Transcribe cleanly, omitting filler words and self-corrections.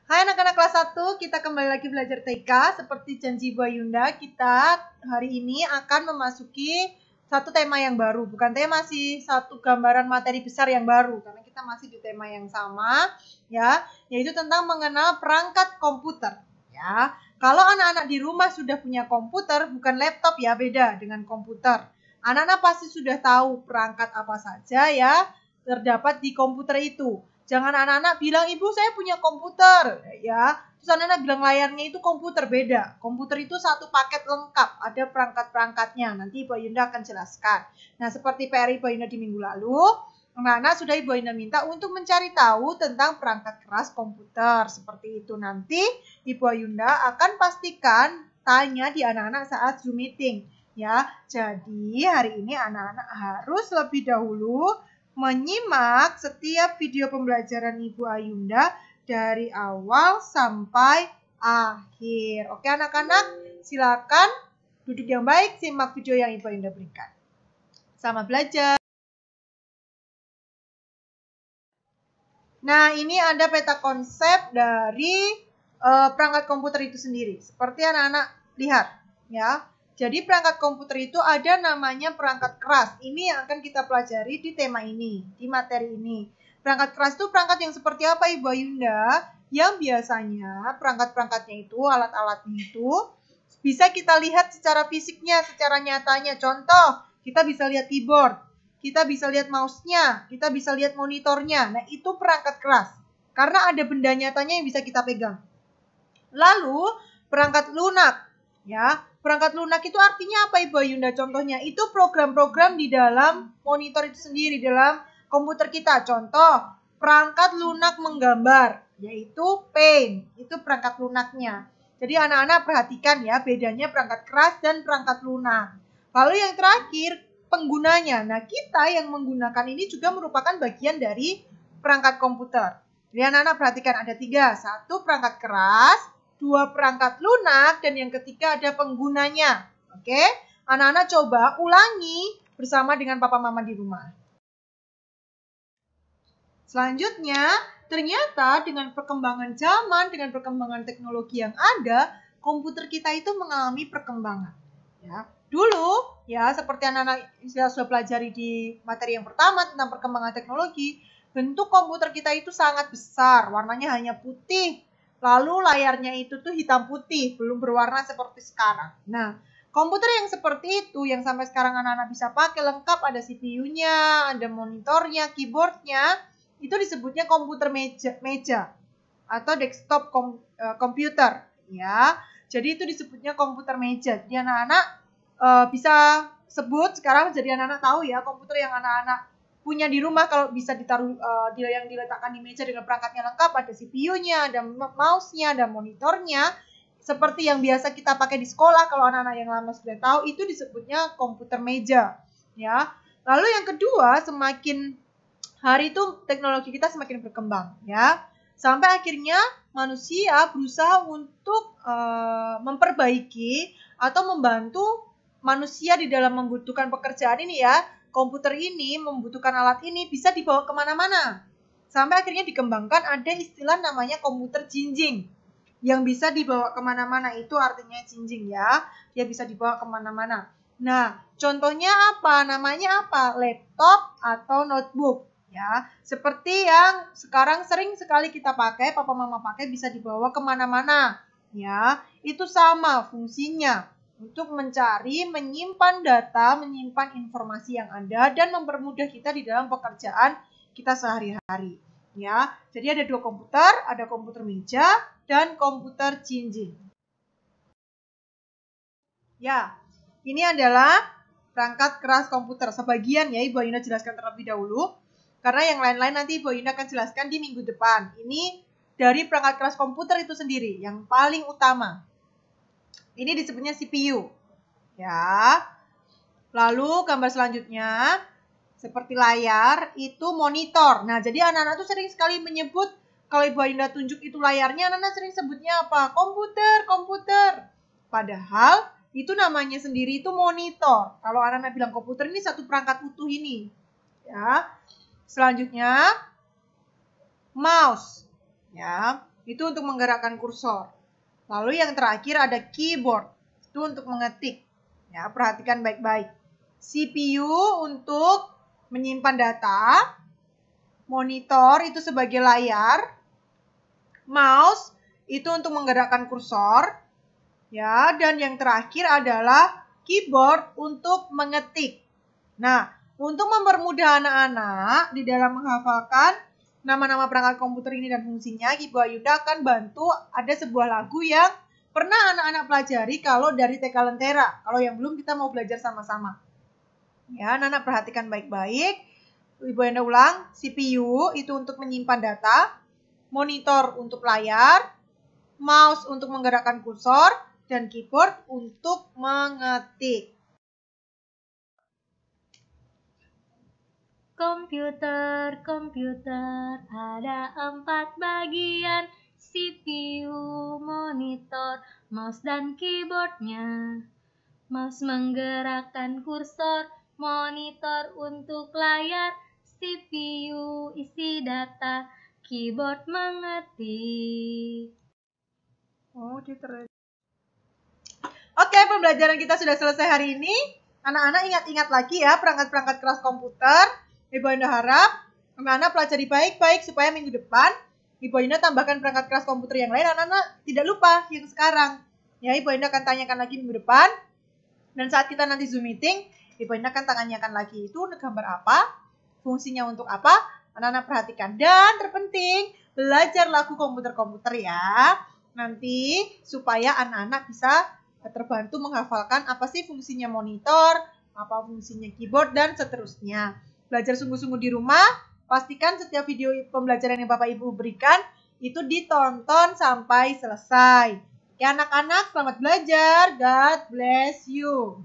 Hai anak-anak kelas 1, kita kembali lagi belajar TK. Seperti janji Bu Ayunda, kita hari ini akan memasuki satu tema yang baru. Bukan tema sih, satu gambaran materi besar yang baru. Karena kita masih di tema yang sama, ya, yaitu tentang mengenal perangkat komputer. Ya, kalau anak-anak di rumah sudah punya komputer, bukan laptop ya, beda dengan komputer. Anak-anak pasti sudah tahu perangkat apa saja ya terdapat di komputer itu. Jangan anak-anak bilang, ibu saya punya komputer, ya. Terus anak-anak bilang layarnya itu komputer, beda. Komputer itu satu paket lengkap, ada perangkat-perangkatnya. Nanti Ibu Ayunda akan jelaskan. Nah, seperti PR Ibu Ayunda di minggu lalu, anak-anak sudah Ibu Ayunda minta untuk mencari tahu tentang perangkat keras komputer. Seperti itu nanti Ibu Ayunda akan pastikan tanya di anak-anak saat Zoom meeting. Ya, jadi hari ini anak-anak harus lebih dahulu menyimak setiap video pembelajaran Ibu Ayunda dari awal sampai akhir. Oke anak-anak, silakan duduk yang baik, simak video yang Ibu Ayunda berikan. Selamat belajar. Nah, ini ada peta konsep dari perangkat komputer itu sendiri. Seperti anak-anak lihat, ya. Jadi perangkat komputer itu ada namanya perangkat keras. Ini yang akan kita pelajari di tema ini, di materi ini. Perangkat keras itu perangkat yang seperti apa Ibu Ayunda? Yang biasanya perangkat-perangkatnya itu, alat-alatnya itu bisa kita lihat secara fisiknya, secara nyatanya. Contoh, kita bisa lihat keyboard, kita bisa lihat mouse-nya, kita bisa lihat monitornya. Nah, itu perangkat keras. Karena ada benda nyatanya yang bisa kita pegang. Lalu, perangkat lunak. Ya, perangkat lunak itu artinya apa Ibu Ayunda? Contohnya, itu program-program di dalam monitor itu sendiri, dalam komputer kita. Contoh, perangkat lunak menggambar, yaitu Paint. Itu perangkat lunaknya. Jadi anak-anak perhatikan ya, bedanya perangkat keras dan perangkat lunak. Lalu yang terakhir, penggunanya. Nah, kita yang menggunakan ini juga merupakan bagian dari perangkat komputer. Jadi anak-anak perhatikan ada 3. 1 perangkat keras, 2 perangkat lunak, dan yang ketiga ada penggunanya. Oke, anak-anak coba ulangi bersama dengan papa mama di rumah. Selanjutnya, ternyata dengan perkembangan zaman, dengan perkembangan teknologi yang ada, komputer kita itu mengalami perkembangan. Ya, dulu, ya seperti anak-anak sudah pelajari di materi yang pertama tentang perkembangan teknologi, bentuk komputer kita itu sangat besar, warnanya hanya putih. Lalu layarnya itu tuh hitam putih, belum berwarna seperti sekarang. Nah, komputer yang seperti itu, yang sampai sekarang anak-anak bisa pakai lengkap, ada CPU-nya, ada monitornya, keyboardnya, itu disebutnya komputer meja atau desktop komputer, ya. Jadi itu disebutnya komputer meja. Jadi anak-anak bisa sebut sekarang, jadi anak-anak tahu ya komputer yang anak-anak punya di rumah kalau bisa ditaruh yang diletakkan di meja dengan perangkatnya lengkap, ada CPU-nya, ada mouse-nya, ada monitornya. Seperti yang biasa kita pakai di sekolah, kalau anak-anak yang lama sudah tahu, itu disebutnya komputer meja, ya. Lalu yang kedua, semakin hari itu teknologi kita semakin berkembang, ya. Sampai akhirnya manusia berusaha untuk memperbaiki atau membantu manusia di dalam membutuhkan pekerjaan ini ya. Komputer ini membutuhkan alat ini bisa dibawa kemana-mana. Sampai akhirnya dikembangkan ada istilah namanya komputer jinjing. Yang bisa dibawa kemana-mana itu artinya jinjing ya. Dia bisa dibawa kemana-mana. Nah, contohnya apa? Namanya apa? Laptop atau notebook. Ya, seperti yang sekarang sering sekali kita pakai, papa mama pakai, bisa dibawa kemana-mana. Ya, itu sama fungsinya untuk mencari, menyimpan data, menyimpan informasi yang ada, dan mempermudah kita di dalam pekerjaan kita sehari-hari. Ya, jadi ada 2 komputer, ada komputer meja dan komputer jinjing. Ya, ini adalah perangkat keras komputer. Sebagian ya Ibu Ayunda jelaskan terlebih dahulu. Karena yang lain-lain nanti Ibu Ayunda akan jelaskan di minggu depan. Ini dari perangkat keras komputer itu sendiri, yang paling utama. Ini disebutnya CPU. Ya. Lalu gambar selanjutnya, seperti layar, itu monitor. Nah, jadi anak-anak tuh sering sekali menyebut, kalau Ibu Ayunda tunjuk itu layarnya, anak-anak sering sebutnya apa? Komputer. Padahal, itu namanya sendiri itu monitor. Kalau anak-anak bilang komputer, ini satu perangkat utuh ini. Ya. Selanjutnya, mouse. Ya. itu untuk menggerakkan kursor. Lalu yang terakhir ada keyboard, itu untuk mengetik. Ya, perhatikan baik-baik. CPU untuk menyimpan data, monitor itu sebagai layar, mouse itu untuk menggerakkan kursor, ya, dan yang terakhir adalah keyboard untuk mengetik. Nah, untuk mempermudah anak-anak di dalam menghafalkan nama-nama perangkat komputer ini dan fungsinya, Ibu Ayunda akan bantu ada sebuah lagu yang pernah anak-anak pelajari kalau dari TK Lentera. Kalau yang belum, kita mau belajar sama-sama. Ya, anak-anak perhatikan baik-baik. Ibu Ayunda ulang, CPU itu untuk menyimpan data, monitor untuk layar, mouse untuk menggerakkan kursor, dan keyboard untuk mengetik. Komputer, ada 4 bagian, CPU, monitor, mouse dan keyboardnya. Mouse menggerakkan kursor, monitor untuk layar, CPU isi data, keyboard mengetik. Oke, pembelajaran kita sudah selesai hari ini. Anak-anak ingat-ingat lagi ya perangkat-perangkat kelas komputer. Ibu Ayunda harap anak-anak pelajari baik-baik supaya minggu depan Ibu Ayunda tambahkan perangkat kelas komputer yang lain. Anak-anak tidak lupa yang sekarang. Ya, Ibu Ayunda akan tanyakan lagi minggu depan. Dan saat kita nanti Zoom meeting, Ibu Ayunda akan tanyakan lagi itu gambar apa, fungsinya untuk apa. Anak-anak perhatikan. Dan terpenting, belajar lagu komputer-komputer ya. Nanti supaya anak-anak bisa terbantu menghafalkan apa sih fungsinya monitor, apa fungsinya keyboard, dan seterusnya. Belajar sungguh-sungguh di rumah, pastikan setiap video pembelajaran yang Bapak Ibu berikan itu ditonton sampai selesai. Oke anak-anak, selamat belajar. God bless you.